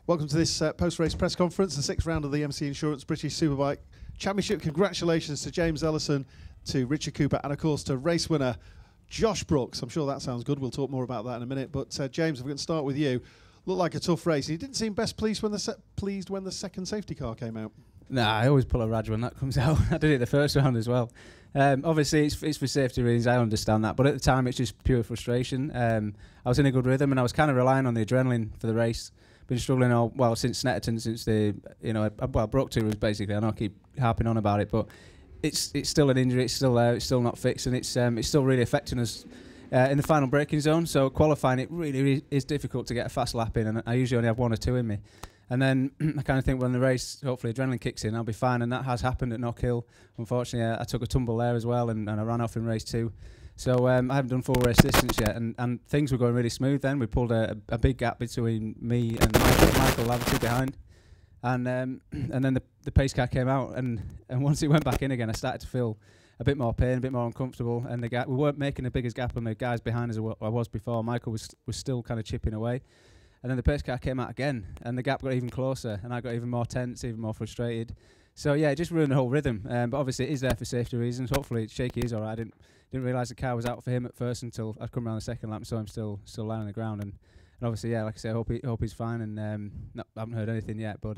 Welcome to this post-race press conference, the sixth round of the MCE Insurance British Superbike Championship. Congratulations to James Ellison, to Richard Cooper, and of course to race winner Josh Brooks. I'm sure that sounds good. We'll talk more about that in a minute. But James, if we can start with you, looked like a tough race. You didn't seem best pleased when the second safety car came out. Nah, I always pull a Raj when that comes out. I did it the first round as well. Obviously, it's for safety reasons. I understand that, but at the time, it's just pure frustration. I was in a good rhythm, and I was kind of relying on the adrenaline for the race. Been struggling since Snetterton, since Brook 2 was basically. I know I keep harping on about it, but it's still an injury. It's still there. It's still not fixed, and it's still really affecting us in the final braking zone. So qualifying, it really is difficult to get a fast lap in, and I usually only have one or two in me. And then I kind of think when the race, hopefully adrenaline kicks in, I'll be fine, and that has happened at Knock Hill. Unfortunately, I took a tumble there as well, and I ran off in race 2. So I haven't done full race distance yet, and things were going really smooth then. We pulled a big gap between me and Michael Laverty behind. And then the pace car came out, and once it went back in again, I started to feel a bit more pain, a bit more uncomfortable. And we weren't making the biggest gap on the guys behind us I was before. Michael was still kind of chipping away. And then the pace car came out again, and the gap got even closer, and I got even more tense, even more frustrated. So yeah, it just ruined the whole rhythm. But obviously it is there for safety reasons. Hopefully Shaky is all right. I didn't realise the car was out for him at first until I'd come around the second lap and saw him still lying on the ground. And obviously, yeah, like I say, I hope he's fine. And I haven't heard anything yet, but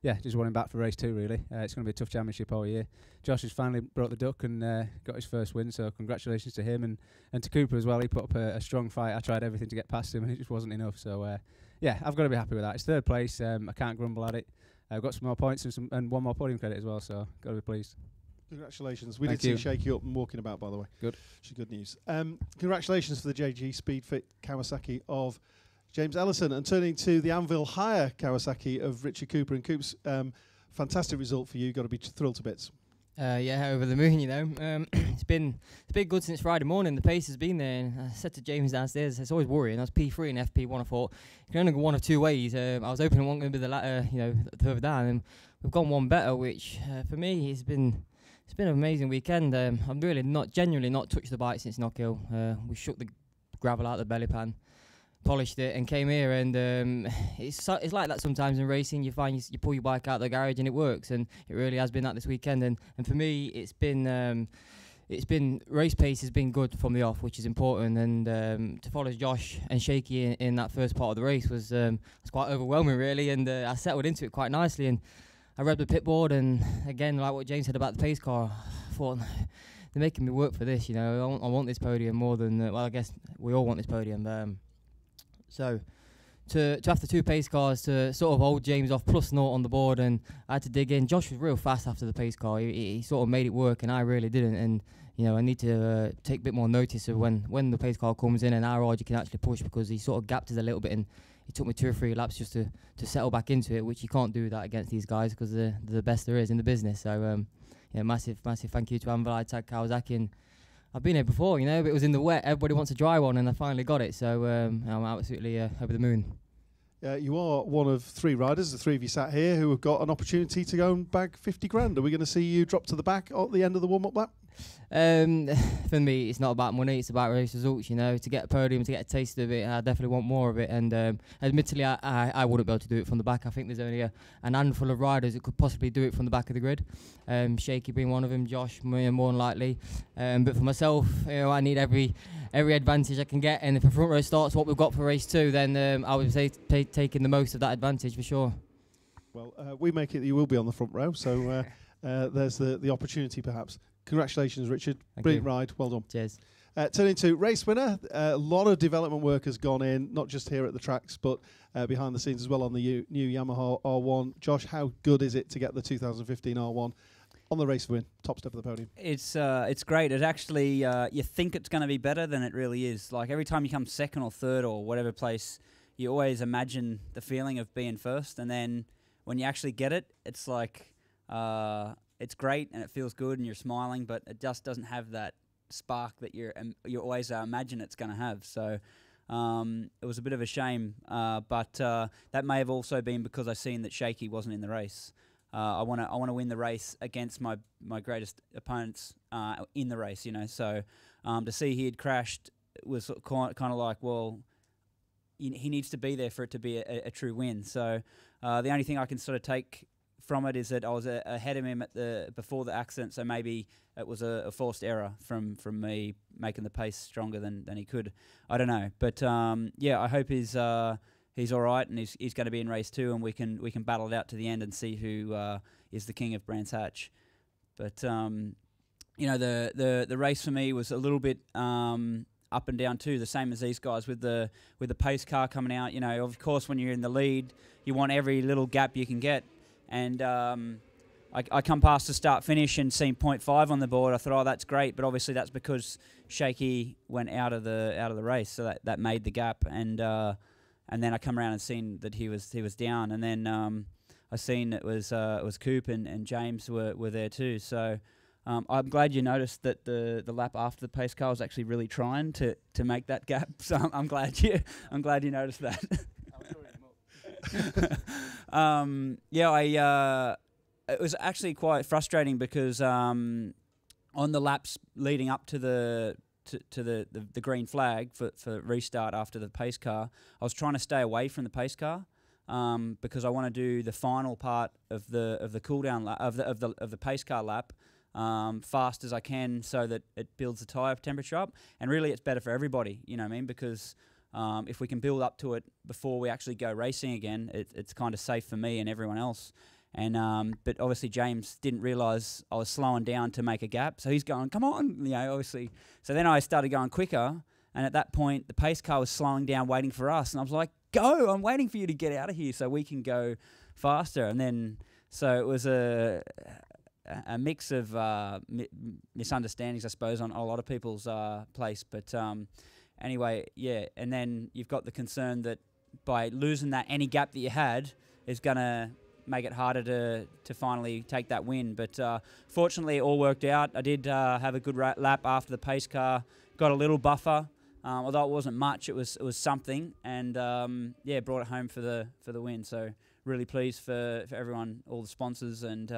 yeah, just want him back for race 2 really. It's going to be a tough championship all year. Josh has finally brought the duck and got his first win, so congratulations to him and to Cooper as well. He put up a strong fight. I tried everything to get past him, and it just wasn't enough. So yeah, I've got to be happy with that. It's third place. I can't grumble at it. I've got some more points and one more podium credit as well, so got to be pleased. Congratulations. We did see Shaky up and walking about, by the way. Good. Which is good news. Congratulations for the JG Speedfit Kawasaki of James Ellison. And turning to the Anvil Hire Kawasaki of Richard Cooper. And Coops, fantastic result for you. Got to be thrilled to bits. Yeah, over the moon, you know. It's been good since Friday morning. The pace has been there. And I said to James downstairs, it's always worrying. I was P3 and FP1. I thought you can only go one of two ways. I was hoping it wasn't going to be the latter, further down. And we've gone one better, which for me it's been an amazing weekend. I'm really genuinely not touched the bike since Knock Hill. We shook the gravel out of the belly pan, polished it, and came here. And it's like that sometimes in racing. You find you pull your bike out of the garage and it works, and it really has been that this weekend. And for me, it's been race pace has been good from the off, which is important. And to follow Josh and Shaky in that first part of the race was quite overwhelming, really. And I settled into it quite nicely. And I read the pit board, and again, like what James said about the pace car, I thought they're making me work for this. I want this podium more than I guess we all want this podium. So to have the two pace cars to sort of hold James off plus naught on the board, and I had to dig in. Josh was real fast after the pace car. He sort of made it work, and I really didn't. And I need to take a bit more notice of when the pace car comes in and how hard you can actually push, because he sort of gapped us a little bit, and it took me 2 or 3 laps just to settle back into it, which you can't do that against these guys because they're the best there is in the business. So massive thank you to Anvil Tag Kawasaki. And I've been here before, but it was in the wet. Everybody wants a dry one, and I finally got it. So I'm absolutely over the moon. You are one of 3 riders, the 3 of you sat here, who have got an opportunity to go and bag 50 grand. Are we going to see you drop to the back at the end of the warm-up lap? For me, it's not about money, it's about race results. To get a podium, to get a taste of it, I definitely want more of it. And admittedly, I wouldn't be able to do it from the back. I think there's only an handful of riders that could possibly do it from the back of the grid. Shaky being one of them, Josh more than likely. But for myself, I need every advantage I can get. And if the front row starts what we've got for race 2, then I would say taking the most of that advantage for sure. Well, we make it that you will be on the front row, so there's the opportunity perhaps. Congratulations, Richard. Brilliant ride. Well done. Cheers. Turning to race winner, a lot of development work has gone in, not just here at the tracks, but behind the scenes as well on the new Yamaha R1. Josh, how good is it to get the 2015 R1 on the race win, top step of the podium? It's great. It actually, you think it's going to be better than it really is. Like every time you come second or third or whatever place, you always imagine the feeling of being first, and then when you actually get it, it's like it's great and it feels good and you're smiling, but it just doesn't have that spark that you always imagine it's going to have. So it was a bit of a shame, but that may have also been because I seen that Shaky wasn't in the race. I want to win the race against my greatest opponents in the race, So to see he had crashed was kind of like, well, he needs to be there for it to be a true win. So the only thing I can sort of take from it is that I was ahead of him before the accident, so maybe it was a forced error from me making the pace stronger than he could. I don't know, but I hope he's all right and he's going to be in race 2, and we can battle it out to the end and see who is the king of Brands Hatch. But the race for me was a little bit up and down too, the same as these guys with the pace car coming out. Of course, when you're in the lead, you want every little gap you can get. And I come past the start finish and seen 0.5 on the board. I thought, oh, that's great, but obviously that's because Shaky went out of the race, so that made the gap. And then I come around and seen that he was down, and then I seen it was Coop and James were there too. So I'm glad you noticed that the lap after the pace car was actually really trying to make that gap. So I'm glad you noticed that. It was actually quite frustrating because on the laps leading up to the green flag for restart after the pace car, I was trying to stay away from the pace car because I want to do the final part of the cool down of the pace car lap fast as I can, so that it builds the tyre temperature up, and really it's better for everybody. You know what I mean? Because if we can build up to it before we actually go racing again, it's kind of safe for me and everyone else. And but obviously James didn't realise I was slowing down to make a gap, so he's going, come on, obviously. So then I started going quicker, and at that point the pace car was slowing down, waiting for us, and I was like, go, I'm waiting for you to get out of here so we can go faster. And then, so it was a mix of misunderstandings, I suppose, on a lot of people's place, but anyway, yeah, and then you've got the concern that by losing that any gap that you had is going to make it harder to finally take that win. But fortunately, it all worked out. I did have a good lap after the pace car, got a little buffer, although it wasn't much. It was something, and brought it home for the win. So really pleased for everyone, all the sponsors, and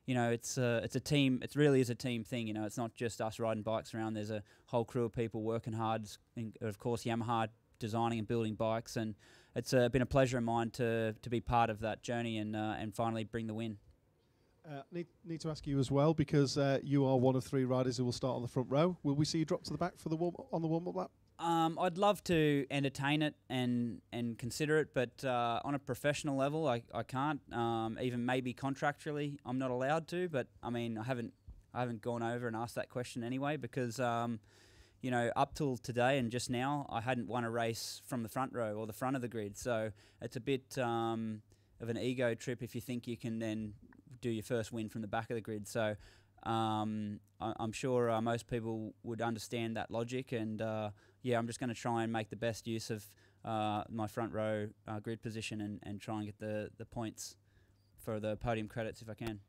it's a team. It really is a team thing. It's not just us riding bikes around. There's a whole crew of people working hard. And of course, Yamaha designing and building bikes, and it's been a pleasure of mine to be part of that journey and finally bring the win. Need to ask you as well, because you are one of 3 riders who will start on the front row. Will we see you drop to the back for on the warm-up lap? I'd love to entertain it and consider it, but on a professional level, I can't. Even maybe contractually, I'm not allowed to. But I mean, I haven't gone over and asked that question anyway, because up till today and just now, I hadn't won a race from the front row or the front of the grid. So it's a bit of an ego trip if you think you can then do your first win from the back of the grid. So I'm sure most people would understand that logic, and I'm just going to try and make the best use of my front row grid position and try and get the points for the podium credits if I can.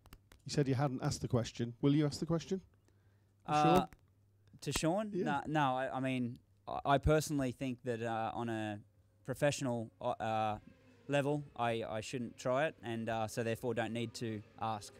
You said you hadn't asked the question. Will you ask the question? Sure. To Sean? Yeah. No. I mean, I personally think that on a professional level, I shouldn't try it, and so therefore don't need to ask.